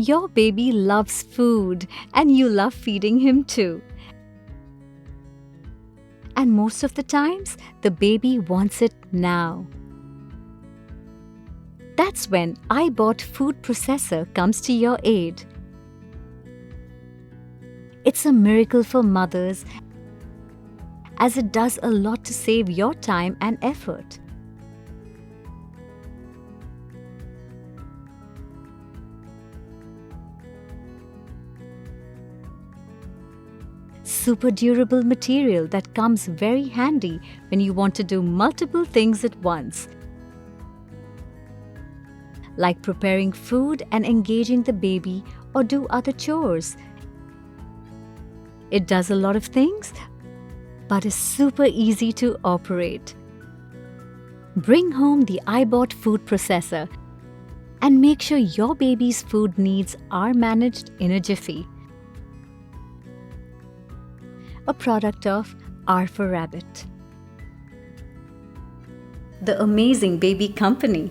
Your baby loves food and you love feeding him too. And most of the times, the baby wants it now. That's when iBot Food Processor comes to your aid. It's a miracle for mothers as it does a lot to save your time and effort. Super durable material that comes very handy when you want to do multiple things at once, like preparing food and engaging the baby or do other chores. It does a lot of things, but is super easy to operate. Bring home the iBot Food Processor and make sure your baby's food needs are managed in a jiffy. A product of R for Rabbit. The amazing baby company.